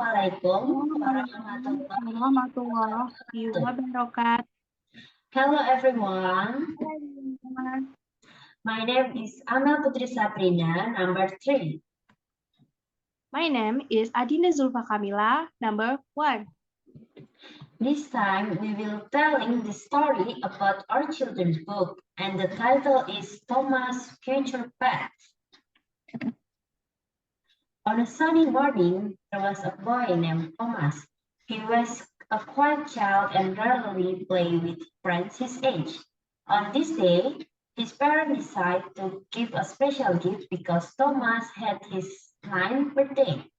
Assalamualaikum warahmatullahi wabarakatuh. Hello everyone. My name is Amel Putri Sabrina, number 3. My name is Adinda Zulfa Kamila, number 1. This time we will telling the story about our children's book, and the title is Thomas' Future Pet. On a sunny morning, there was a boy named Thomas. He was a quiet child and rarely played with friends his age. On this day, his parents decided to give a special gift because Thomas had his 9th birthday.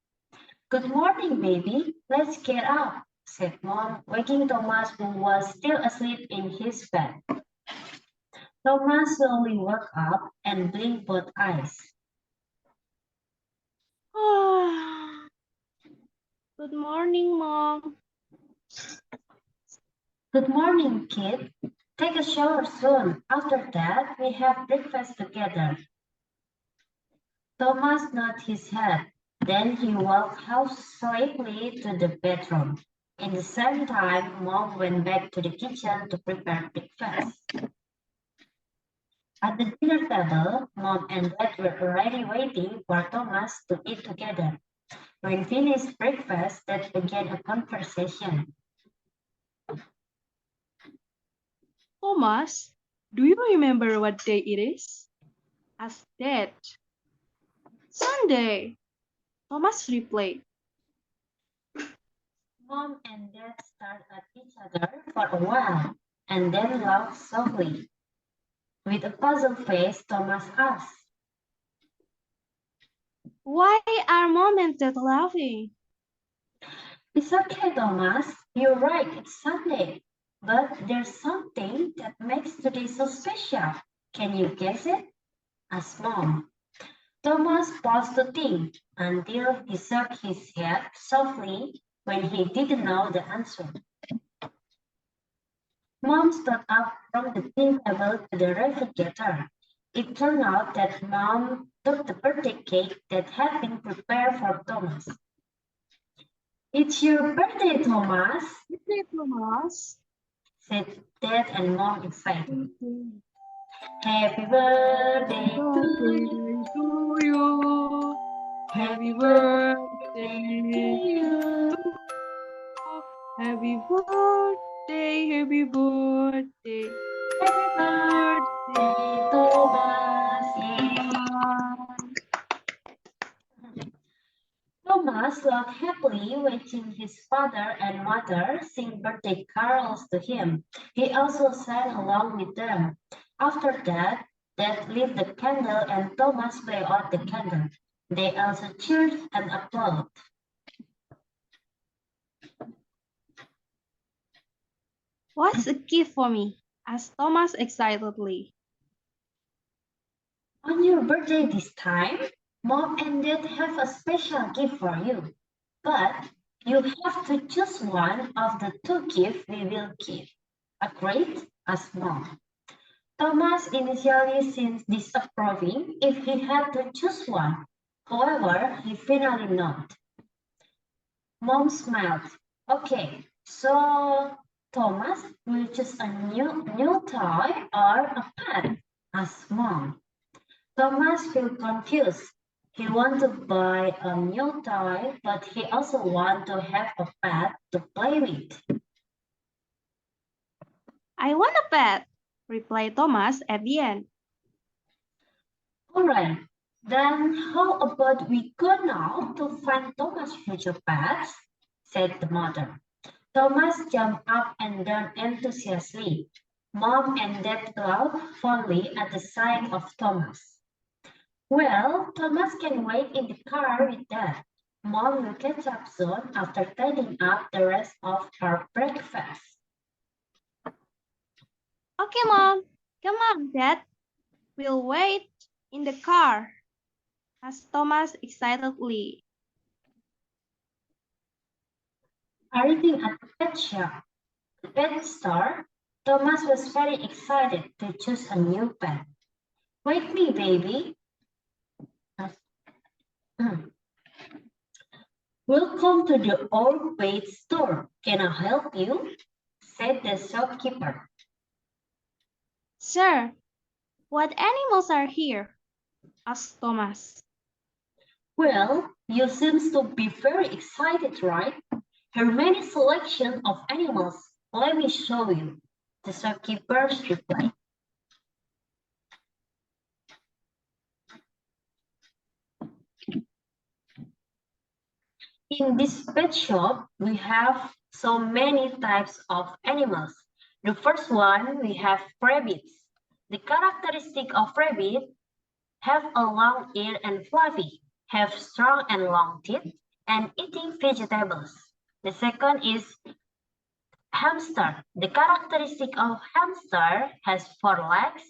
Good morning, baby. Let's get up, said Mom, waking Thomas, who was still asleep in his bed. Thomas slowly woke up and blinked both eyes. Good morning, Mom. Good morning, kid. Take a shower soon. After that, we have breakfast together. Thomas nodded his head. Then he walked half slightly to the bedroom. In the same time, Mom went back to the kitchen to prepare breakfast. At the dinner table, Mom and Dad were already waiting for Thomas to eat together. When finished breakfast, Dad began a conversation. Thomas, do you remember what day it is? Asked Dad. Sunday, Thomas replied. Mom and Dad stared at each other for a while and then laughed softly. With a puzzled face, Thomas asked, Why are Mom and Dad laughing? It's okay, Thomas. You're right, it's Sunday. But there's something that makes today so special. Can you guess it? Asked Mom. Thomas paused to think until he shook his head softly when he didn't know the answer. Mom stood up from the tea table to the refrigerator. It turned out that Mom took the birthday cake that had been prepared for Thomas. It's your birthday, Thomas, Birthday, Thomas, said Dad and Mom excited. Happy birthday to you. Happy birthday to you. Happy birthday, happy birthday. Happy birthday, Thomas. Thomas laughed happily, watching his father and mother sing birthday carols to him. He also sang along with them. After that, Dad lit the candle and Thomas blew out the candle. They also cheered and applauded. What's a gift for me? Asked Thomas excitedly. On your birthday this time, Mom and Dad have a special gift for you. But you have to choose one of the 2 gifts we will give. Agreed? Asked Mom. Thomas initially seemed disapproving if he had to choose one. However, he finally nodded. Mom smiled. Okay, so Thomas will choose a new toy or a pet? Asked Mom. Thomas felt confused. He wanted to buy a new toy, but he also wanted to have a pet to play with. I want a pet, replied Thomas at the end. All right, then how about we go now to find Thomas' future pets? Said the mother. Thomas jumped up and down enthusiastically. Mom and Dad laughed fondly at the sight of Thomas. Well, Thomas can wait in the car with Dad. Mom will catch up soon after tidying up the rest of our breakfast. Okay, Mom. Come on, Dad. We'll wait in the car, asked Thomas excitedly. Arriving at the pet store, Thomas was very excited to choose a new pet. Wake me, baby. Welcome to the old pet store. Can I help you? Said the shopkeeper. Sir, what animals are here? Asked Thomas. Well, you seem to be very excited, right? Here are many selection of animals. Let me show you. The shopkeeper replied. In this pet shop, we have so many types of animals. The first one, we have rabbits. The characteristic of rabbit have a long ear and fluffy, have strong and long teeth, and eating vegetables. The second is hamster. The characteristic of hamster has 4 legs,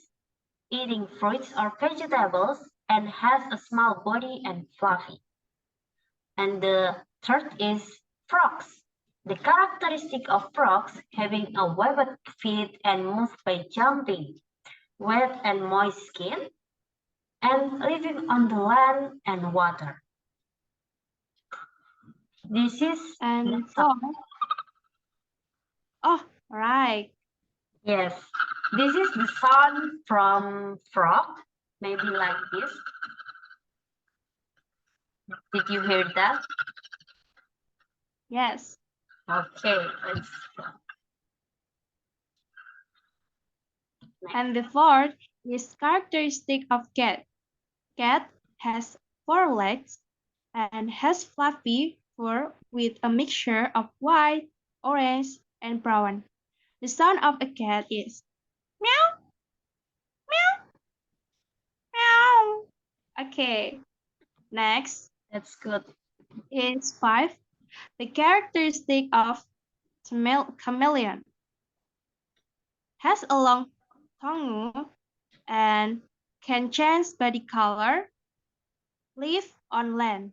eating fruits or vegetables, and has a small body and fluffy. And the third is frogs. The characteristic of frogs having a webbed feet and move by jumping, wet and moist skin, and living on the land and water. This is And four. Oh, right. yes. This is the sound from frog, maybe like this. Did you hear that? Yes. Okay, let's go. And the fourth is characteristic of cat. Cat has 4 legs and has fluffy fur with a mixture of white, orange, and brown. The sound of a cat is meow, meow, meow. Okay, next That's good. is 5. The characteristic of chameleon has a long tongue and can change body color, live on land.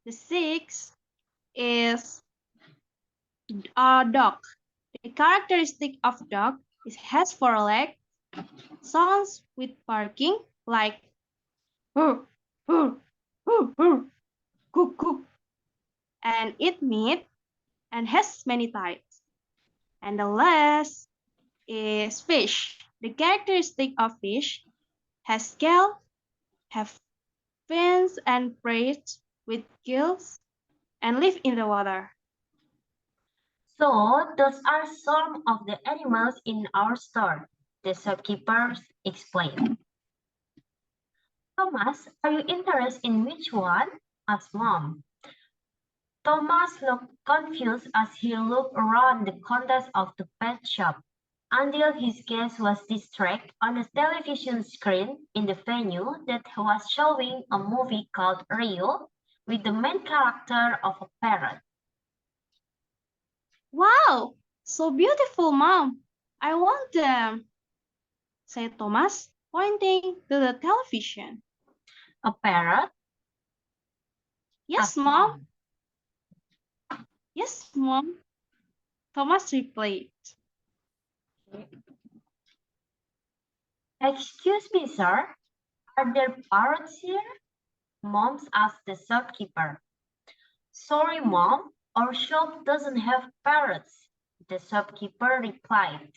The 6th is a dog. The characteristic of dog is has 4 legs, sounds with barking like hur, hur, hur, hur, cook, cook, and eat meat and has many types. And the last is fish. The characteristic of fish has scale, have fins and braids with gills, and live in the water. So those are some of the animals in our store. The shopkeepers explained. Thomas, are you interested in which one? Asked Mom. Thomas looked confused as he looked around the contents of the pet shop until his gaze was distracted on a television screen in the venue that was showing a movie called Rio with the main character of a parrot. Wow, so beautiful, Mom. I want them, said Thomas, pointing to the television. A parrot? Yes, Asked Mom. Yes, Mom. Thomas replied. Excuse me, sir. Are there parrots here? Mom asked the shopkeeper. Sorry, Mom. Our shop doesn't have parrots. The shopkeeper replied.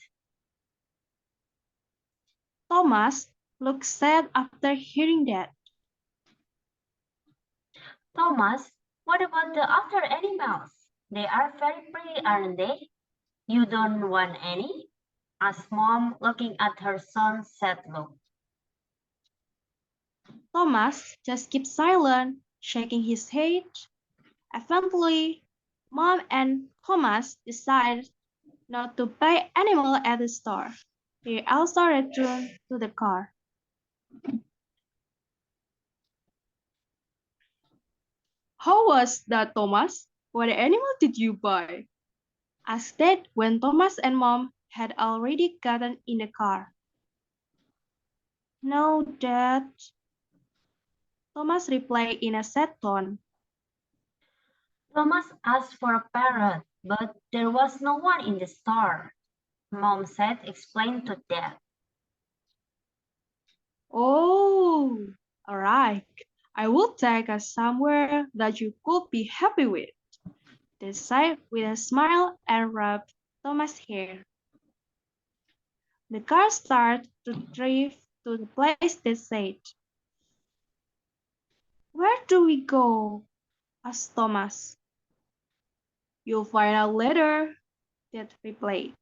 Thomas looked sad after hearing that. Thomas, what about the other animals? They are very pretty, aren't they? You don't want any? Asked Mom, looking at her son's sad look. Thomas just kept silent, shaking his head. Eventually, Mom and Thomas decided not to buy animal at the store. They also returned to the car. How was that, Thomas? What animal did you buy? Asked Dad when Thomas and Mom had already gotten in the car. No, Dad, Thomas replied in a sad tone. Thomas asked for a parrot, but there was no one in the store. Mom said, explained to Dad. Oh, all right. I will take us somewhere that you could be happy with, they said with a smile and rubbed Thomas' hair. The car started to drive to the place they said. Where do we go? Asked Thomas. You'll find out later, Dad replied.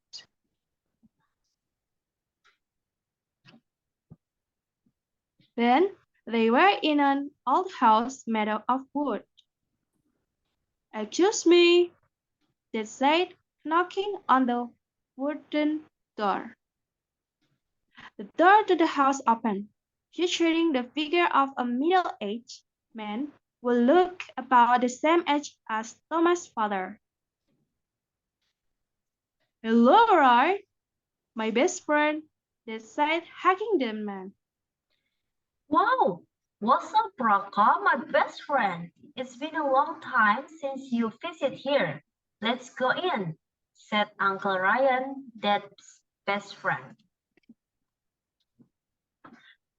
Then they were in an old house made out of wood. Excuse me, they said, knocking on the wooden door. The door to the house opened, featuring the figure of a middle-aged man who looked about the same age as Thomas' father. Hello, Roy, my best friend, they said, hugging the man. Wow! What's up, Rocco, my best friend? It's been a long time since you visited here. Let's go in, said Uncle Ryan, Dad's best friend.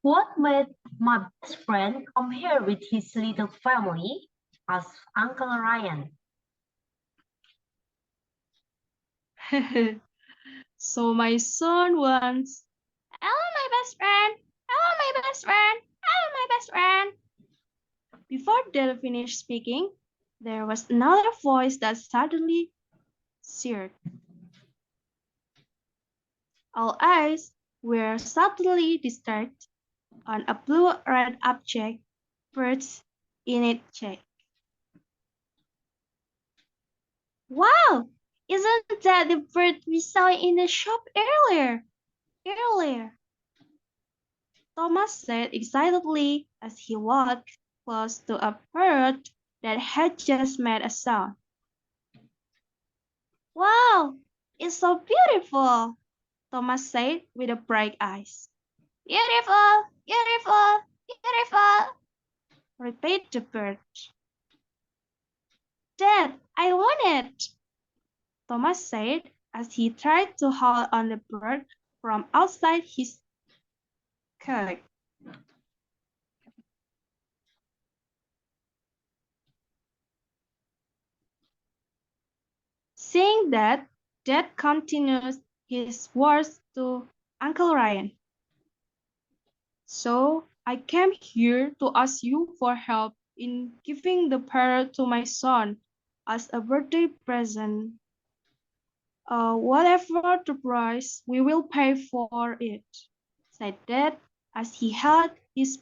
What made my best friend come here with his little family? Asked Uncle Ryan. So my son wants, hello, my best friend. Hello, my best friend. Hello, my best friend. Before they finished speaking, there was another voice that suddenly seared. All eyes were suddenly distracted on a blue-red object perched in its cheek. Wow! Isn't that the bird we saw in the shop earlier? Thomas said excitedly as he walked close to a bird that had just made a sound. Wow! It's so beautiful, Thomas said with a bright eyes. Beautiful, beautiful, beautiful, repeated the bird. Dad, I want it, Thomas said as he tried to hold on the bird from outside his cage. Seeing that, Dad continued his words to Uncle Ryan. So, I came here to ask you for help in giving the parrot to my son as a birthday present. Whatever the price, we will pay for it, said Dad as he held his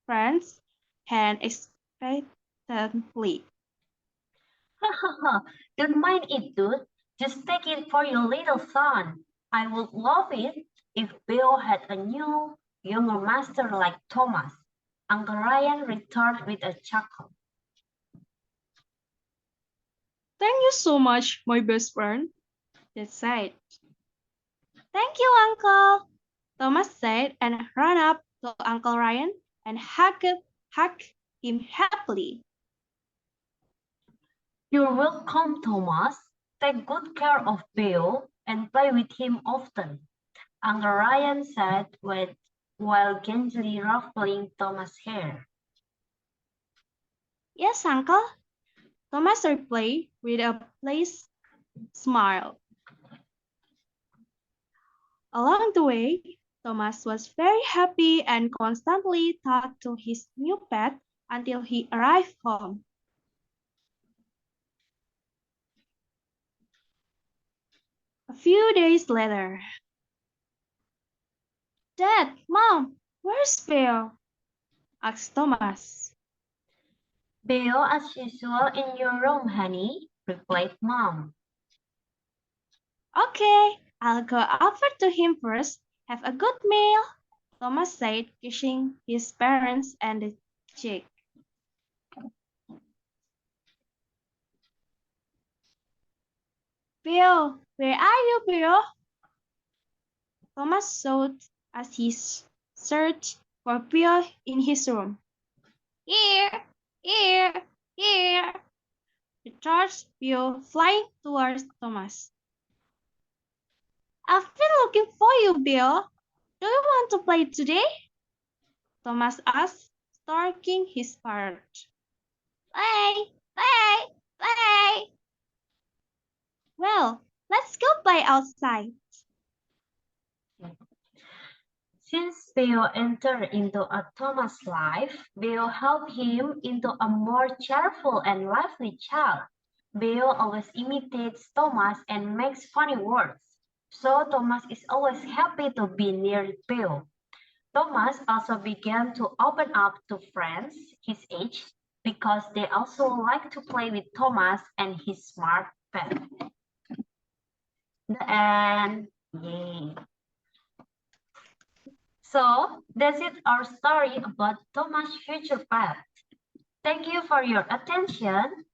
friend's hand expectantly. Ha ha ha! Don't mind it, dude. Just take it for your little son. I would love it if Bill had a new, younger master like Thomas. Uncle Ryan returned with a chuckle. Thank you so much, my best friend, Dad said. Thank you, Uncle, Thomas said and ran up to Uncle Ryan and hugged him happily. You're welcome, Thomas. Take good care of Bill and play with him often. Uncle Ryan said while gently ruffling Thomas' hair. Yes, Uncle, Thomas replied with a pleased smile. Along the way, Thomas was very happy and constantly talked to his new pet until he arrived home. A few days later, Dad, Mom, where's Bill? Asked Thomas. Bill, as usual, in your room, honey, replied Mom. Okay, I'll go over to him first. Have a good meal, Thomas said, kissing his parents and the cheek. Bill, where are you, Bill? Thomas shouted as he searched for Bill in his room. Here, here, here, returned Bill, flying towards Thomas. I've been looking for you, Bill. Do you want to play today? Thomas asked. stalking his parrot. Play, play, play. Well, let's go play outside. Since Theo entered into a Thomas' life, Theo helped him into a more cheerful and lively child. Theo always imitates Thomas and makes funny words, so Thomas is always happy to be near Theo. Thomas also began to open up to friends his age because they also like to play with Thomas and his smart pet. The end. Yay. So that's it, our story about Thomas' future pet. Thank you for your attention.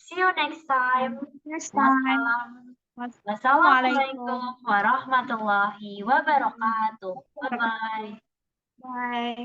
See you next time. Next time. Wassalam. Wassalamualaikum. Wassalamualaikum warahmatullahi wabarakatuh. Bye-bye. Bye.